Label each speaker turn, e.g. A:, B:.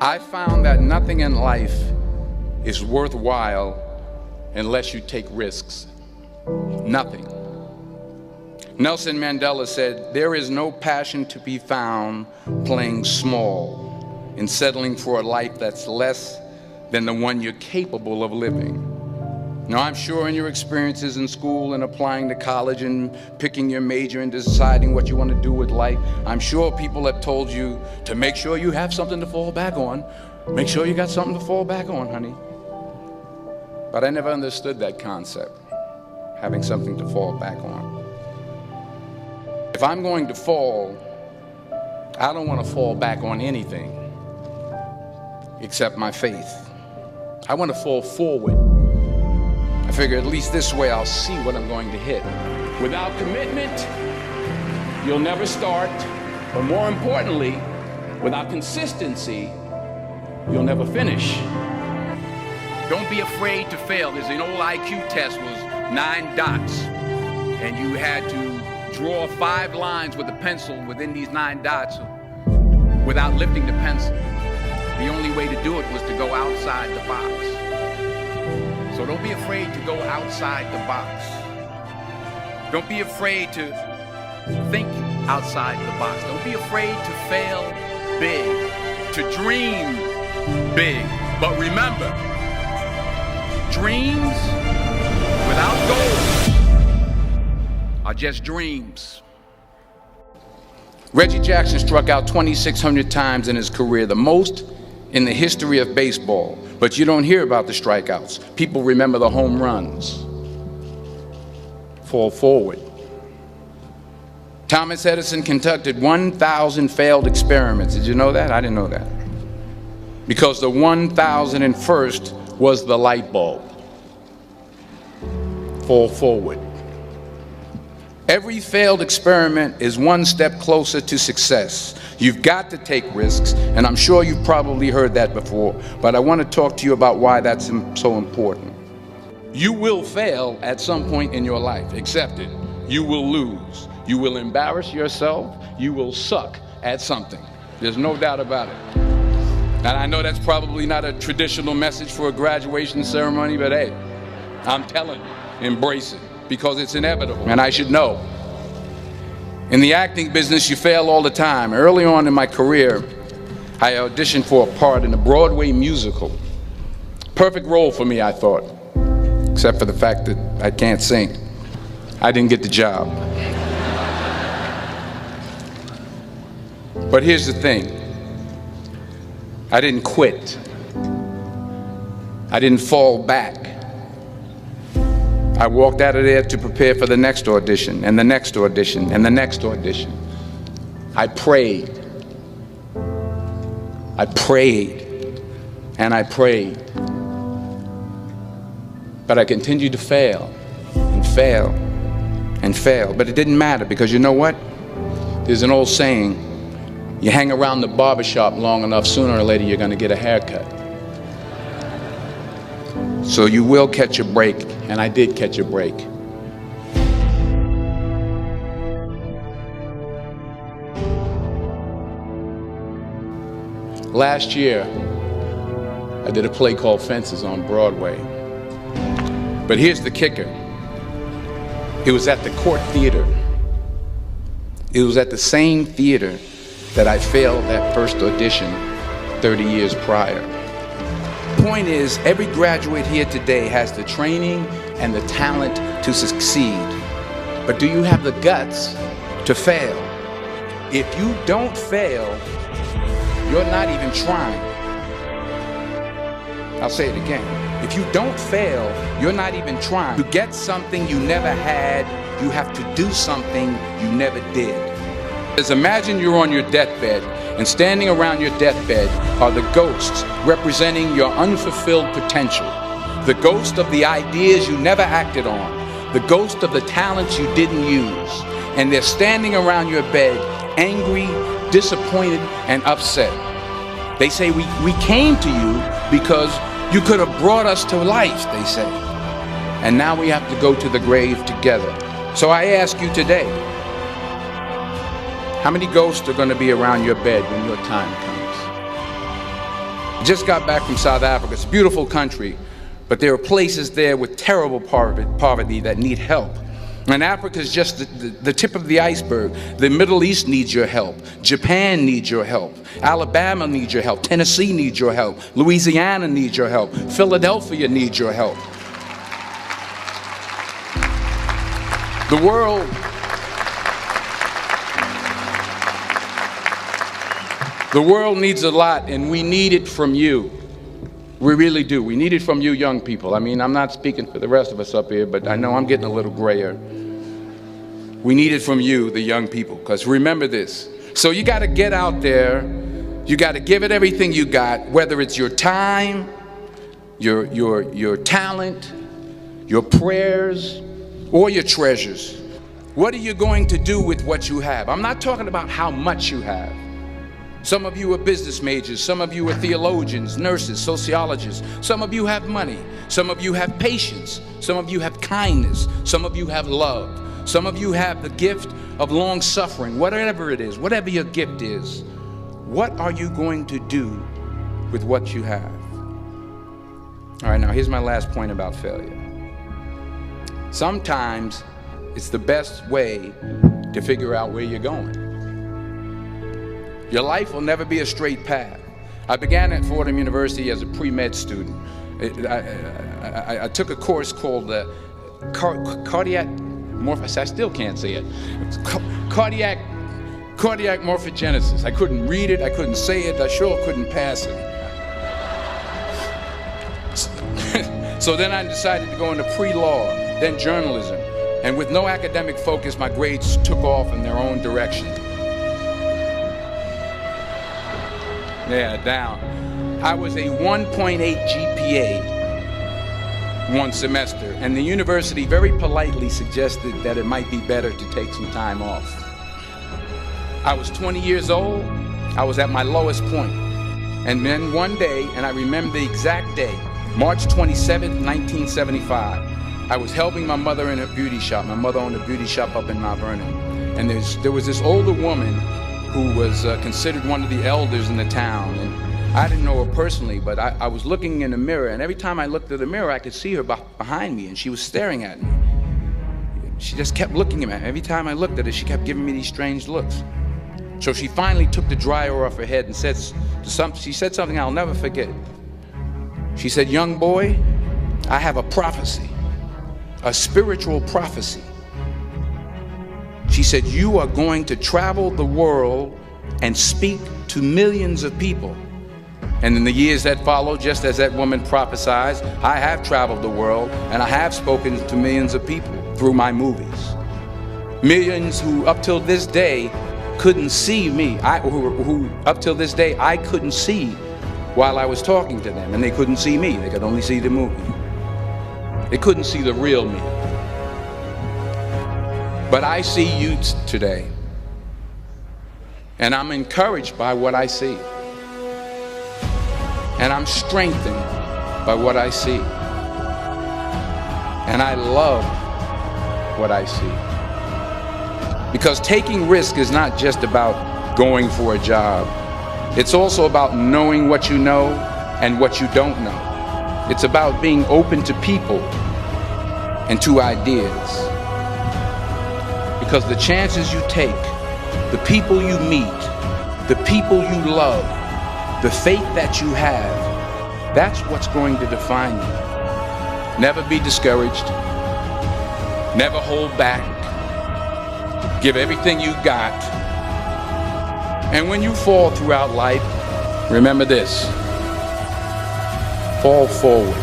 A: I found that nothing in life is worthwhile unless you take risks. Nothing. Nelson Mandela said, "There is no passion to be found playing small and settling for a life that's less than the one you're capable of living." Now, I'm sure in your experiences in school and applying to college and picking your major and deciding what you want to do with life, I'm sure people have told you to make sure you have something to fall back on. Make sure you got something to fall back on, honey. But I never understood that concept, having something to fall back on. If I'm going to fall, I don't want to fall back on anything except my faith. I want to fall forward. I figure at least this way I'll see what I'm going to hit. Without commitment, you'll never start. But more importantly, without consistency, you'll never finish. Don't be afraid to fail. There's an old IQ test, was 9 dots. And you had to draw 5 lines with a pencil within these 9 dots without lifting the pencil. The only way to do it was to go outside the box. So don't be afraid to go outside the box. Don't be afraid to think outside the box. Don't be afraid to fail big, to dream big. But remember, dreams without goals are just dreams. Reggie Jackson struck out 2,600 times in his career, the most in the history of baseball. But you don't hear about the strikeouts. People remember the home runs. Fall forward. Thomas Edison conducted 1,000 failed experiments. Did you know that? I didn't know that. Because the 1,001st was the light bulb. Fall forward. Every failed experiment is one step closer to success. You've got to take risks, and I'm sure you've probably heard that before, but I want to talk to you about why that's so important. You will fail at some point in your life. Accept it. You will lose. You will embarrass yourself. You will suck at something. There's no doubt about it. And I know that's probably not a traditional message for a graduation ceremony, but hey, I'm telling you, embrace it. Because it's inevitable, and I should know. In the acting business, you fail all the time. Early on in my career, I auditioned for a part in a Broadway musical. Perfect role for me, I thought, except for the fact that I can't sing. I didn't get the job. But here's the thing. I didn't quit. I didn't fall back. I walked out of there to prepare for the next audition, and the next audition, and the next audition. I prayed. I prayed, and I prayed. But I continued to fail, and fail, and fail. But it didn't matter, because you know what? There's an old saying, you hang around the barbershop long enough, sooner or later you're gonna get a haircut. So you will catch a break, and I did catch a break. Last year, I did a play called Fences on Broadway. But here's the kicker. It was at the Court Theater. It was at the same theater that I failed that first audition 30 years prior. Point is, every graduate here today has the training and the talent to succeed. But do you have the guts to fail? If you don't fail, you're not even trying. I'll say it again. If you don't fail, you're not even trying. To get something you never had, you have to do something you never did. Just imagine you're on your deathbed, and standing around your deathbed are the ghosts representing your unfulfilled potential, the ghost of the ideas you never acted on, the ghost of the talents you didn't use, and they're standing around your bed, angry, disappointed, and upset. They say, we came to you because you could have brought us to life, they say, and now we have to go to the grave together. So I ask you today, how many ghosts are going to be around your bed when your time comes? Just got back from South Africa. It's a beautiful country, but there are places there with terrible poverty that need help. And Africa is just the tip of the iceberg. The Middle East needs your help. Japan needs your help. Alabama needs your help. Tennessee needs your help. Louisiana needs your help. Philadelphia needs your help. The world needs a lot, and we need it from you. We really do. We need it from you young people. I mean, I'm not speaking for the rest of us up here, but I know I'm getting a little grayer. We need it from you, the young people, because remember this. So you got to get out there. You got to give it everything you got, whether it's your time, your talent, your prayers, or your treasures. What are you going to do with what you have? I'm not talking about how much you have. Some of you are business majors, some of you are theologians, nurses, sociologists. Some of you have money, some of you have patience, some of you have kindness, some of you have love, some of you have the gift of long suffering. Whatever it is, whatever your gift is, what are you going to do with what you have? All right, now here's my last point about failure. Sometimes it's the best way to figure out where you're going. Your life will never be a straight path. I began at Fordham University as a pre-med student. I took a course called cardiac morphogenesis. I still can't say it. Cardiac morphogenesis. I couldn't read it, I couldn't say it, I sure couldn't pass it. So then I decided to go into pre-law, then journalism. And with no academic focus, my grades took off in their own direction. Yeah, down. I was a 1.8 GPA one semester, and the university very politely suggested that it might be better to take some time off. I was 20 years old. I was at my lowest point. And then one day, and I remember the exact day, March 27th, 1975, I was helping my mother in her beauty shop. My mother owned a beauty shop up in Mount Vernon. And there was this older woman who was considered one of the elders in the town. And I didn't know her personally, but I was looking in the mirror, and every time I looked at the mirror, I could see her behind me, and she was staring at me. She just kept looking at me. Every time I looked at her, she kept giving me these strange looks. So she finally took the dryer off her head and she said something I'll never forget. She said, "Young boy, I have a prophecy, a spiritual prophecy." She said, "You are going to travel the world and speak to millions of people." And in the years that followed, just as that woman prophesied, I have traveled the world and I have spoken to millions of people through my movies. Millions who up till this day couldn't see me, who up till this day I couldn't see while I was talking to them, and they couldn't see me. They could only see the movie. They couldn't see the real me. But I see you today, and I'm encouraged by what I see. And I'm strengthened by what I see. And I love what I see. Because taking risk is not just about going for a job. It's also about knowing what you know and what you don't know. It's about being open to people and to ideas. Because the chances you take, the people you meet, the people you love, the faith that you have, that's what's going to define you. Never be discouraged. Never hold back. Give everything you got. And when you fall throughout life, remember this: fall forward.